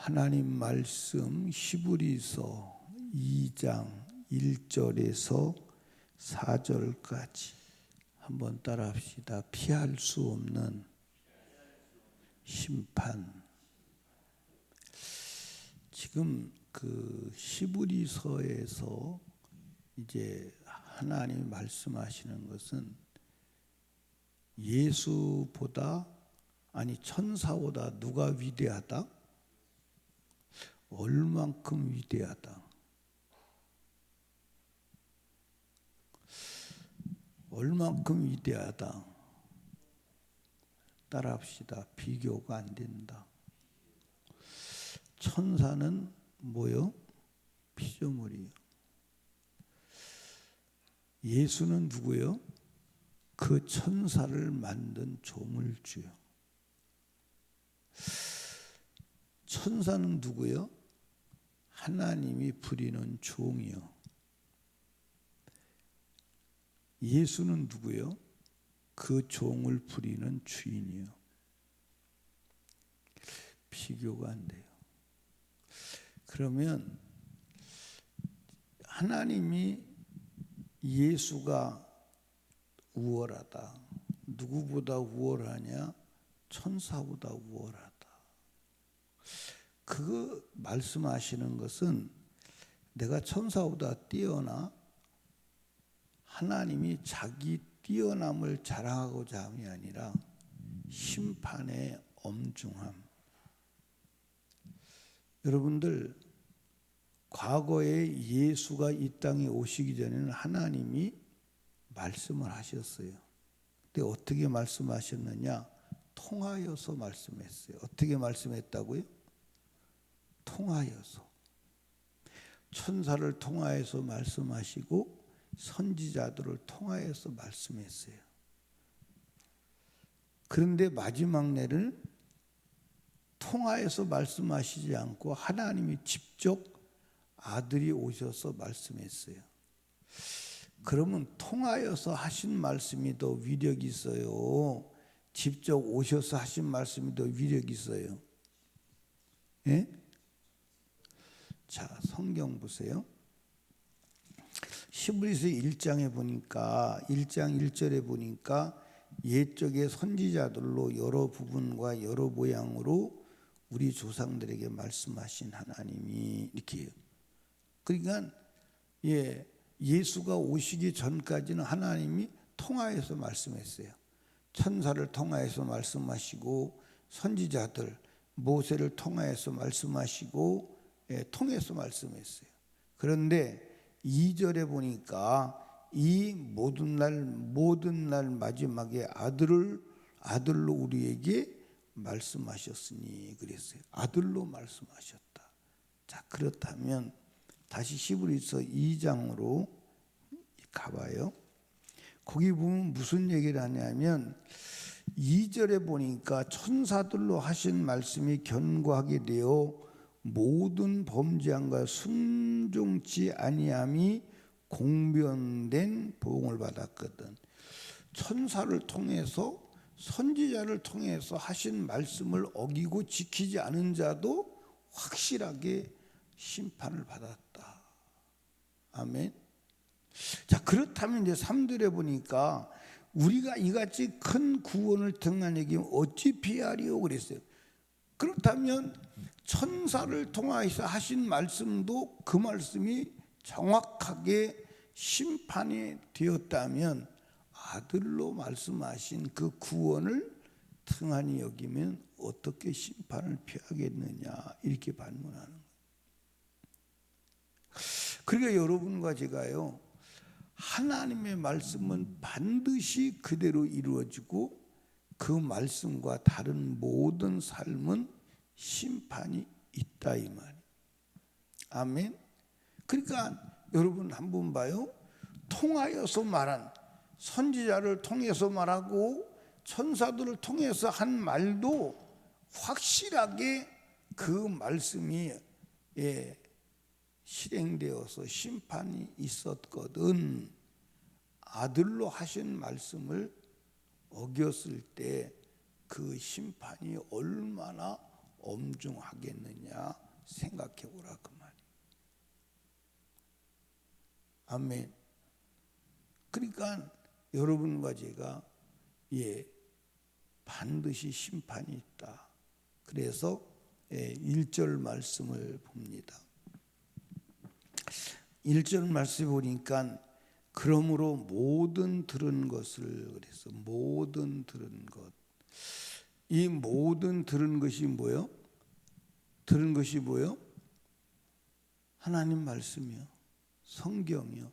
하나님 말씀 히브리서 2장 1절에서 4절까지 한번 따라합시다. 피할 수 없는 심판. 지금 그 히브리서에서 이제 하나님이 말씀하시는 것은 예수보다, 아니 천사보다 누가 위대하다? 얼만큼 위대하다? 얼만큼 위대하다? 따라합시다. 비교가 안 된다. 천사는 뭐요? 피조물이요. 예수는 누구요? 그 천사를 만든 조물주요. 천사는 누구요? 하나님이 부리는 종이요. 예수는 누구요? 그 종을 부리는 주인이요. 비교가 안 돼요. 그러면 하나님이 예수가 우월하다. 누구보다 우월하냐? 천사보다 우월하다. 그거 말씀하시는 것은 내가 천사보다 뛰어나? 하나님이 자기 뛰어남을 자랑하고자 함이 아니라 심판의 엄중함. 여러분들, 과거에 예수가 이 땅에 오시기 전에는 하나님이 말씀을 하셨어요. 근데 어떻게 말씀하셨느냐? 통하여서 말씀했어요. 어떻게 말씀했다고요? 통하여서. 천사를 통하여서 말씀하시고 선지자들을 통하여서 말씀했어요. 그런데 마지막 날은 통하여서 말씀하시지 않고 하나님이 직접 아들이 오셔서 말씀했어요. 그러면 통하여서 하신 말씀이 더 위력이 있어요? 직접 오셔서 하신 말씀이 더 위력이 있어요? 예? 자, 성경 보세요. 히브리서 1장에 보니까 1장 1절에 보니까 옛적의 선지자들로 여러 부분과 여러 모양으로 우리 조상들에게 말씀하신 하나님이 이렇게 해요. 그러니까 예수가 오시기 전까지는 하나님이 통하여서 말씀했어요. 천사를 통하여서 말씀하시고 선지자들 모세를 통하여서 말씀하시고 통해서 말씀했어요. 그런데 2절에 보니까 이 모든 날 마지막에 아들로 우리에게 말씀하셨으니 그랬어요. 아들로 말씀하셨다. 자, 그렇다면 다시 히브리서 2장으로 가봐요. 거기 보면 무슨 얘기를 하냐면 2절에 보니까 천사들로 하신 말씀이 견고하게 되어 모든 범죄함과 순종치 아니함이 공변된 보응을 받았거든. 천사를 통해서 선지자를 통해서 하신 말씀을 어기고 지키지 않은 자도 확실하게 심판을 받았다. 아멘. 자, 그렇다면 이제 3절에 보니까 우리가 이같이 큰 구원을 등한 얘기면 어찌 피하리요 그랬어요. 그렇다면 천사를 통하여서 하신 말씀도 그 말씀이 정확하게 심판이 되었다면 아들로 말씀하신 그 구원을 등한히 여기면 어떻게 심판을 피하겠느냐 이렇게 반문하는 거예요. 그러니까 여러분과 제가요, 하나님의 말씀은 반드시 그대로 이루어지고 그 말씀과 다른 모든 삶은 심판이 있다 이 말이에요. 아멘. 그러니까 여러분 한번 봐요. 통하여서 말한, 선지자를 통해서 말하고 천사들을 통해서 한 말도 확실하게 그 말씀이 실행되어서 심판이 있었거든. 아들로 하신 말씀을 어겼을 때 그 심판이 얼마나 엄중하겠느냐 생각해 보라 그 말이에요. 아멘. 그러니까 여러분과 제가 반드시 심판이 있다. 그래서 1절 말씀을 봅니다. 1절 말씀 보니까 그러므로 모든 들은 것을, 그래서 모든 들은 것. 이 모든 들은 것이 뭐요? 들은 것이 뭐요? 하나님 말씀이요. 성경이요.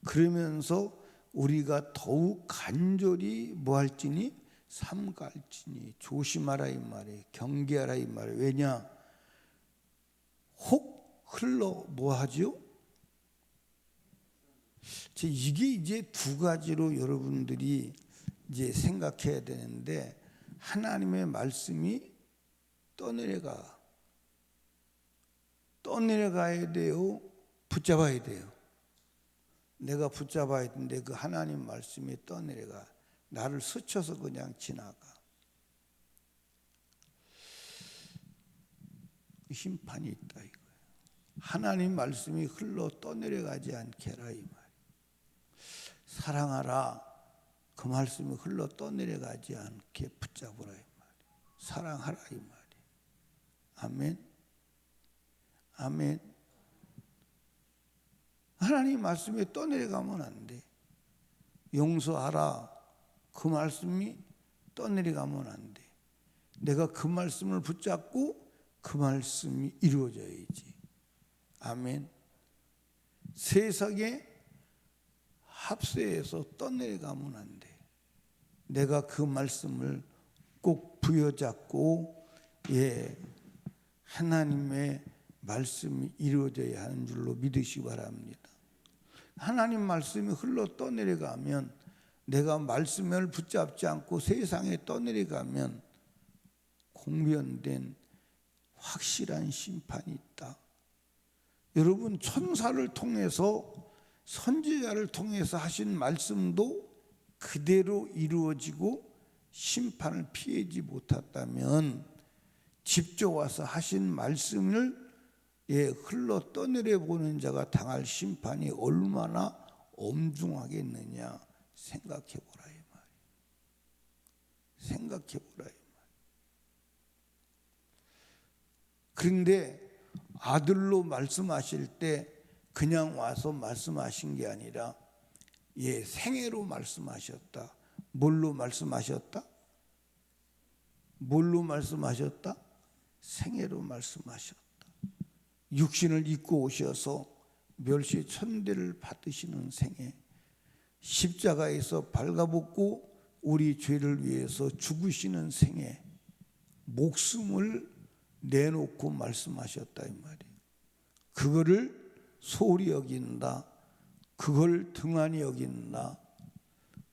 그러면서 우리가 더욱 간절히 뭐 할지니? 삼갈지니 조심하라 이 말이에요. 경계하라 이 말이에요. 왜냐? 혹 흘러 뭐 하죠? 이게 이제 두 가지로 여러분들이 이제 생각해야 되는데, 하나님의 말씀이 떠내려가야 돼요? 붙잡아야 돼요? 내가 붙잡아야 되는데 그 하나님 말씀이 떠내려가. 나를 스쳐서 그냥 지나가. 심판이 있다 이거예요. 하나님 말씀이 흘러 떠내려가지 않게라 이 말. 사랑하라. 그 말씀이 흘러 떠내려가지 않게 붙잡으라 이 말이에요. 사랑하라 이 말이에요. 아멘. 아멘. 하나님 말씀이 떠내려가면 안 돼. 용서하라. 그 말씀이 떠내려가면 안 돼. 내가 그 말씀을 붙잡고 그 말씀이 이루어져야지. 아멘. 세상에 합세해서 떠내려가면 안 돼. 내가 그 말씀을 꼭 부여잡고 하나님의 말씀이 이루어져야 하는 줄로 믿으시기 바랍니다. 하나님 말씀이 흘러 떠내려가면, 내가 말씀을 붙잡지 않고 세상에 떠내려가면 공변된 확실한 심판이 있다. 여러분, 천사를 통해서, 선지자를 통해서 하신 말씀도 그대로 이루어지고 심판을 피하지 못했다면, 직접 와서 하신 말씀을 흘러 떠내려 보는 자가 당할 심판이 얼마나 엄중하겠느냐 생각해 보라 이 말이에요. 생각해 보라 이 말이에요. 그런데 아들로 말씀하실 때 그냥 와서 말씀하신 게 아니라 생애로 말씀하셨다. 뭘로 말씀하셨다? 뭘로 말씀하셨다? 생애로 말씀하셨다. 육신을 입고 오셔서 멸시 천대를 받으시는 생애, 십자가에서 발가벗고 우리 죄를 위해서 죽으시는 생애, 목숨을 내놓고 말씀하셨다 이 말이에요. 그거를 소홀히 여긴다, 그걸 등한히 여긴다,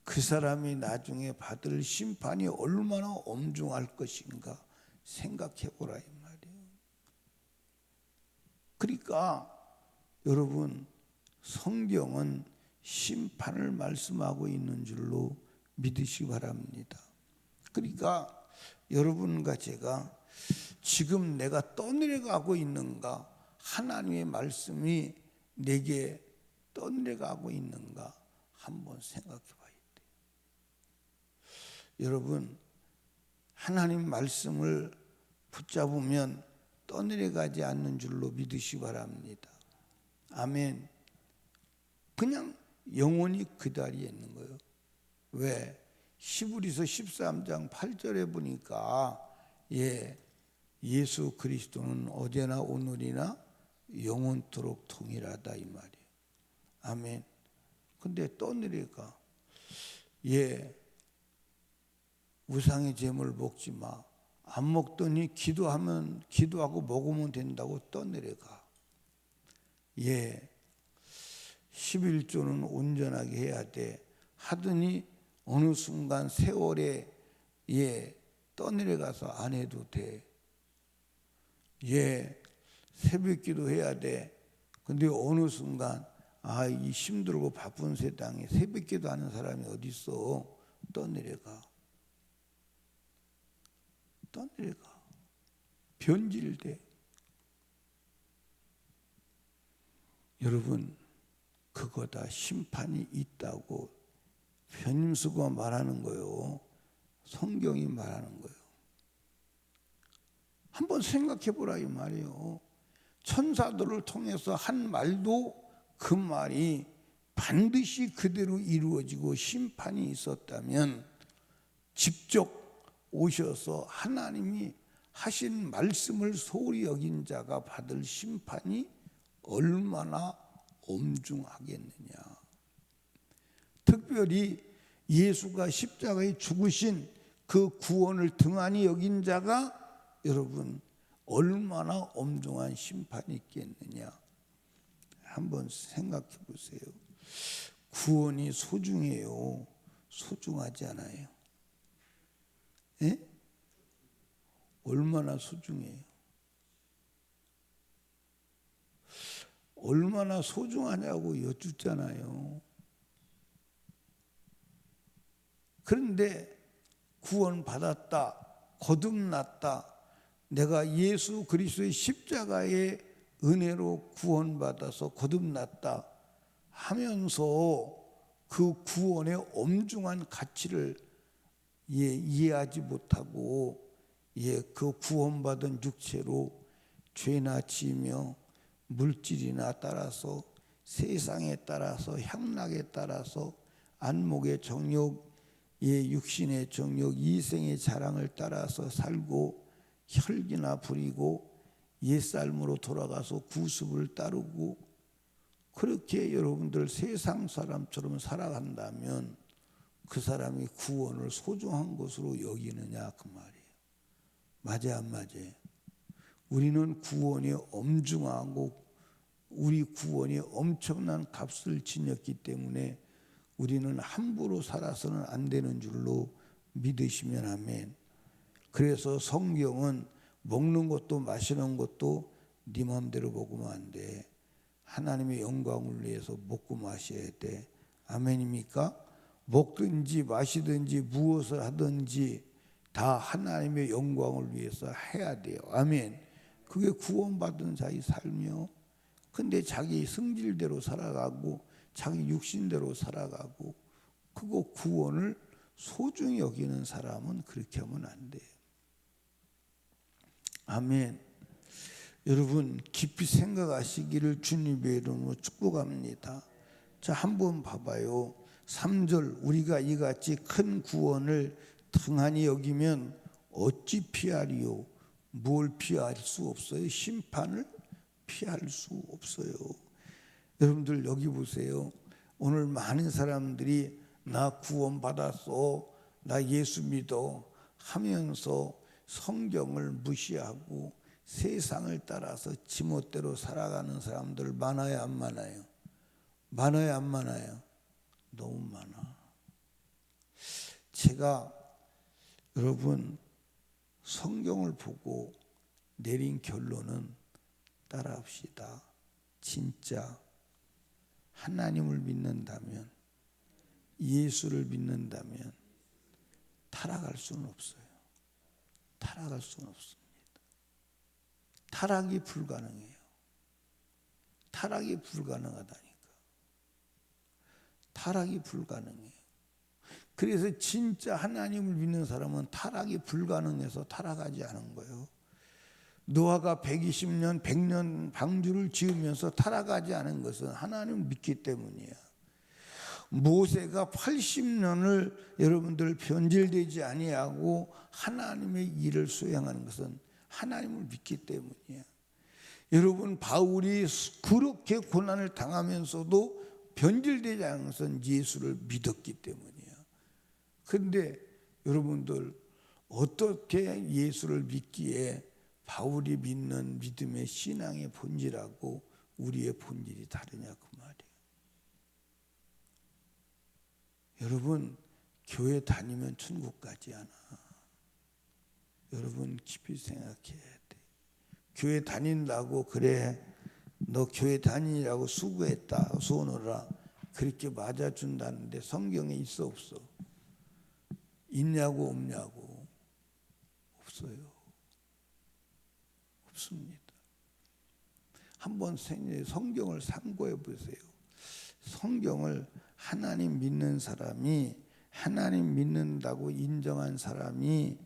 그 사람이 나중에 받을 심판이 얼마나 엄중할 것인가 생각해 보라 이 말이에요. 그러니까 여러분, 성경은 심판을 말씀하고 있는 줄로 믿으시기 바랍니다. 그러니까 여러분과 제가 지금 내가 떠내려가고 있는가, 하나님의 말씀이 내게 떠내려가고 있는가 한번 생각해 봐야 돼요. 여러분, 하나님 말씀을 붙잡으면 떠내려가지 않는 줄로 믿으시기 바랍니다. 아멘. 그냥 영원히 그 자리에 있는 거예요. 왜? 히브리서 13장 8절에 보니까 예수 그리스도는 어제나 오늘이나 영원토록 동일하다 이 말이에요. 아멘. 근데 떠내려가. 우상의 제물 먹지 마. 안 먹더니 기도하고 먹으면 된다고 떠내려가. 11조는 온전하게 해야 돼. 하더니 어느 순간 세월에 떠내려가서 안 해도 돼. 새벽기도 해야 돼. 근데 어느 순간 이 힘들고 바쁜 세상에 새벽기도 하는 사람이 어디 있어? 떠내려가. 변질돼. 여러분, 그거 다 심판이 있다고 변임수가 말하는 거요. 성경이 말하는 거예요. 한번 생각해 보라 이 말이에요. 천사들을 통해서 한 말도 그 말이 반드시 그대로 이루어지고 심판이 있었다면 직접 오셔서 하나님이 하신 말씀을 소홀히 여긴 자가 받을 심판이 얼마나 엄중하겠느냐. 특별히 예수가 십자가에 죽으신 그 구원을 등한히 여긴 자가 여러분 얼마나 엄중한 심판이 있겠느냐. 한번 생각해 보세요. 구원이 소중해요? 소중하지 않아요? 예? 얼마나 소중해요? 얼마나 소중하냐고 여쭙잖아요. 그런데 구원받았다, 거듭났다, 내가 예수 그리스도의 십자가의 은혜로 구원받아서 거듭났다 하면서 그 구원의 엄중한 가치를 이해하지 못하고 그 구원받은 육체로 죄나 지며 물질이나 따라서 세상에 따라서 향락에 따라서 안목의 정욕, 육신의 정욕, 이생의 자랑을 따라서 살고 혈기나 부리고 옛삶으로 돌아가서 구습을 따르고 그렇게 여러분들 세상 사람처럼 살아간다면 그 사람이 구원을 소중한 것으로 여기느냐 그 말이에요. 맞아 안 맞아? 우리는 구원이 엄중하고 우리 구원이 엄청난 값을 지녔기 때문에 우리는 함부로 살아서는 안 되는 줄로 믿으시면 아멘. 그래서 성경은 먹는 것도 마시는 것도 네 마음대로 먹으면 안 돼. 하나님의 영광을 위해서 먹고 마셔야 돼. 아멘입니까? 먹든지 마시든지 무엇을 하든지 다 하나님의 영광을 위해서 해야 돼요. 아멘. 그게 구원받은 자의 삶이요. 근데 자기 성질대로 살아가고 자기 육신대로 살아가고 그거 구원을 소중히 여기는 사람은 그렇게 하면 안 돼요. 아멘. 여러분 깊이 생각하시기를 주님의 이름으로 축복합니다. 자, 한번 봐봐요. 3절 우리가 이같이 큰 구원을 등한히 여기면 어찌 피하리요? 뭘 피할 수 없어요? 심판을 피할 수 없어요. 여러분들 여기 보세요. 오늘 많은 사람들이 나 구원받았어, 나 예수 믿어 하면서 성경을 무시하고 세상을 따라서 지멋대로 살아가는 사람들 많아요 안 많아요? 많아요 안 많아요? 너무 많아. 제가 여러분 성경을 보고 내린 결론은 따라합시다. 진짜 하나님을 믿는다면 예수를 믿는다면 타락할 수는 없어요. 타락할 수는 없습니다. 타락이 불가능해요. 타락이 불가능하다니까. 타락이 불가능해요. 그래서 진짜 하나님을 믿는 사람은 타락이 불가능해서 타락하지 않은 거예요. 노아가 120년, 100년 방주를 지으면서 타락하지 않은 것은 하나님을 믿기 때문이에요. 모세가 80년을 여러분들 변질되지 아니하고 하나님의 일을 수행하는 것은 하나님을 믿기 때문이에요. 여러분 바울이 그렇게 고난을 당하면서도 변질되지 않은 것은 예수를 믿었기 때문이에요. 그런데 여러분들 어떻게 예수를 믿기에 바울이 믿는 믿음의 신앙의 본질하고 우리의 본질이 다르냐 그 말이에요. 여러분 교회 다니면 천국 가지 않아. 여러분 깊이 생각해야 돼. 교회 다닌다고 그래 너 교회 다니라고 수고했다 수고하느라 그렇게 맞아준다는데 성경에 있어 없어? 있냐고 없냐고? 없어요. 없습니다. 한번 성경을 참고해 보세요. 성경을 하나님 믿는 사람이, 하나님 믿는다고 인정한 사람이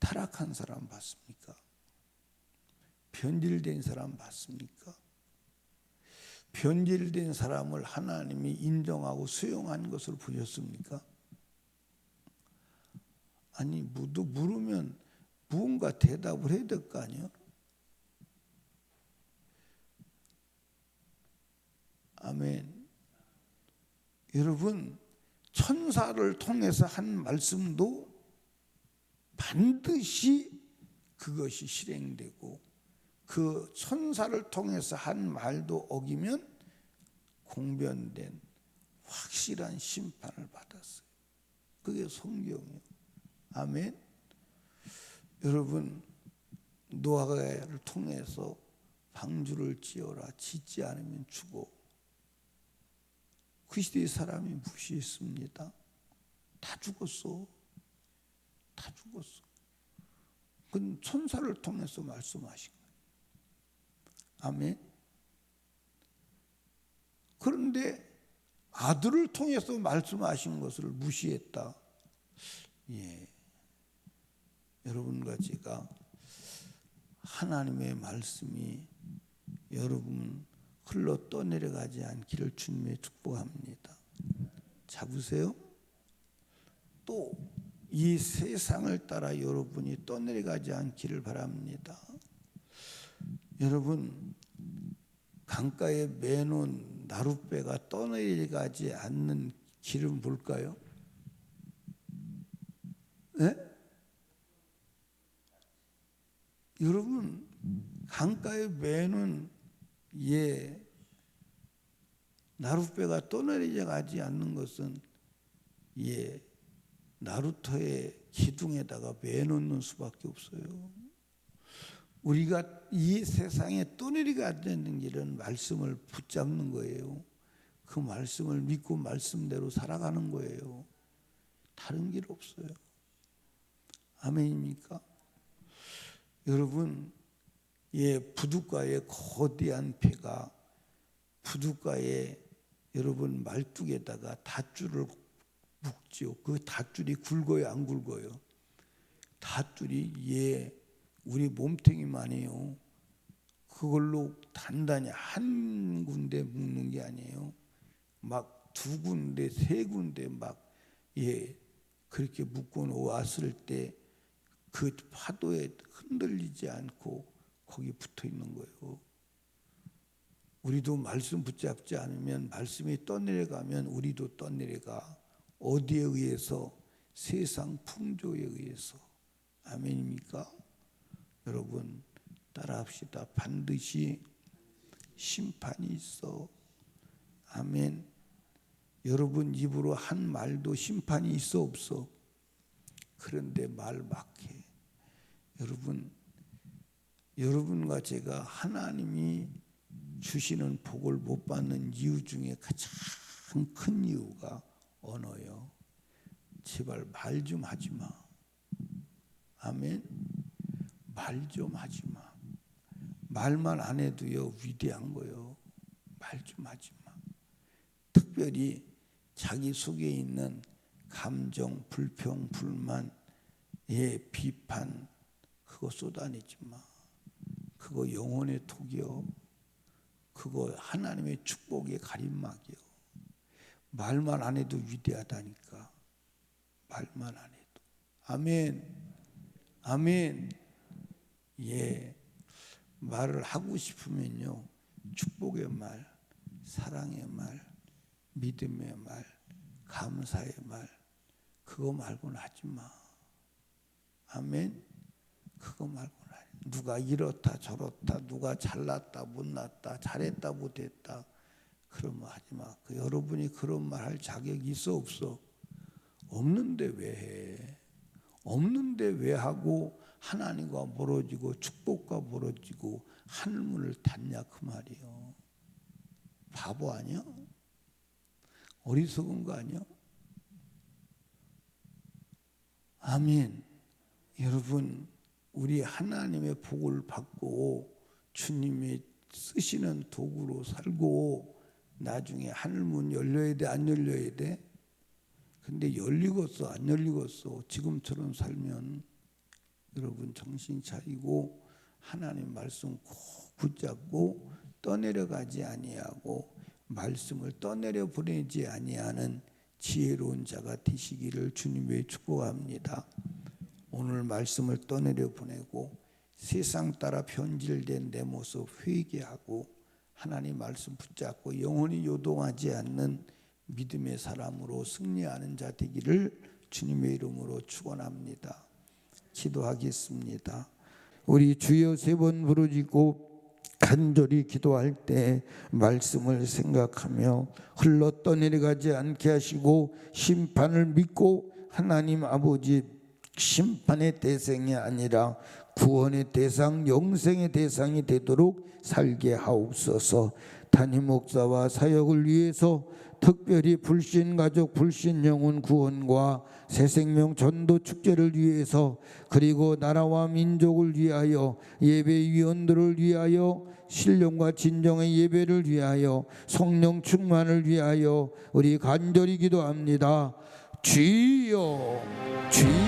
타락한 사람 봤습니까? 변질된 사람 봤습니까? 변질된 사람을 하나님이 인정하고 수용한 것을 보셨습니까? 아니, 물으면 무언가 대답을 해야 될 거 아니에요? 아멘. 여러분, 천사를 통해서 한 말씀도 반드시 그것이 실행되고, 그 천사를 통해서 한 말도 어기면 공변된 확실한 심판을 받았어요. 그게 성경이에요. 아멘. 여러분, 노아를 통해서 방주를 지어라, 짓지 않으면 죽어. 그 시대의 사람이 무시했습니다. 다 죽었어. 다 죽었어. 그건 천사를 통해서 말씀하신 거예요. 아멘. 그런데 아들을 통해서 말씀하신 것을 무시했다. 예. 여러분과 제가 하나님의 말씀이 여러분 흘러 떠내려가지 않기를 주님의 축복합니다. 잡으세요. 또 이 세상을 따라 여러분이 떠내려가지 않기를 바랍니다. 여러분, 강가에 매놓은 나룻배가 떠내려가지 않는 길은 뭘까요? 네? 여러분, 강가에 매놓은 나룻배가 떠내려가지 않는 것은 나루터의 기둥에다가 매놓는 수밖에 없어요. 우리가 이 세상에 떠내려가지 않는 길은 말씀을 붙잡는 거예요. 그 말씀을 믿고 말씀대로 살아가는 거예요. 다른 길 없어요. 아멘입니까? 여러분, 부둣가에 거대한 배가 부둣가에 여러분 말뚝에다가 닷줄을 묶지요. 그 닷줄이 굵어요, 안 굵어요? 닷줄이 우리 몸뚱이만해요. 그걸로 단단히 한 군데 묶는 게 아니에요. 막 두 군데, 세 군데 막 그렇게 묶어 놓았을 때 그 파도에 흔들리지 않고 거기 붙어 있는 거예요. 우리도 말씀 붙잡지 않으면, 말씀이 떠내려가면 우리도 떠내려가. 어디에 의해서? 세상 풍조에 의해서. 아멘입니까? 여러분, 따라합시다. 반드시 심판이 있어. 아멘. 여러분 입으로 한 말도 심판이 있어 없어? 그런데 말 막해. 여러분과 제가 하나님이 주시는 복을 못 받는 이유 중에 가장 큰 이유가 언어요. 제발 말 좀 하지 마. 아멘. 말 좀 하지 마. 말만 안 해도요 위대한 거요. 말 좀 하지 마. 특별히 자기 속에 있는 감정, 불평, 불만, 비판, 그거 쏟아내지 마. 그거 영혼의 독이요. 그거 하나님의 축복의 가림막이요. 말만 안 해도 위대하다니까. 말만 안 해도. 아멘. 아멘. 말을 하고 싶으면요, 축복의 말, 사랑의 말, 믿음의 말, 감사의 말, 그거 말고는 하지 마. 아멘. 그거 말고는 하지 마. 누가 이렇다 저렇다, 누가 잘났다 못났다, 잘했다 못했다, 그런 말 하지 마. 여러분이 그런 말 할 자격이 있어 없어? 없는데 왜 해? 없는데 왜 하고 하나님과 멀어지고 축복과 멀어지고 하늘문을 닫냐 그 말이요. 바보 아니야? 어리석은 거 아니야? 아멘. 여러분, 우리 하나님의 복을 받고 주님이 쓰시는 도구로 살고 나중에 하늘문 열려야 돼, 안 열려야 돼? 근데 열리겠어, 안 열리겠어? 지금처럼 살면 여러분 정신 차리고 하나님 말씀 꼭 붙잡고 떠내려가지 아니하고 말씀을 떠내려 보내지 아니하는 지혜로운 자가 되시기를 주님의 축복합니다. 오늘 말씀을 떠내려 보내고 세상 따라 변질된 내 모습 회개하고 하나님 말씀 붙잡고 영원히 요동하지 않는 믿음의 사람으로 승리하는 자 되기를 주님의 이름으로 축원합니다. 기도하겠습니다. 우리 주여 3번 부르짖고 간절히 기도할 때 말씀을 생각하며 흘러 떠내려가지 않게 하시고 심판을 믿고 하나님 아버지 심판의 대상이 아니라 구원의 대상, 영생의 대상이 되도록 살게 하옵소서. 담임 목사와 사역을 위해서 특별히 불신 가족, 불신 영혼 구원과 새생명 전도 축제를 위해서 그리고 나라와 민족을 위하여 예배위원들을 위하여 신령과 진정의 예배를 위하여 성령 충만을 위하여 우리 간절히 기도합니다. 주여, 주여.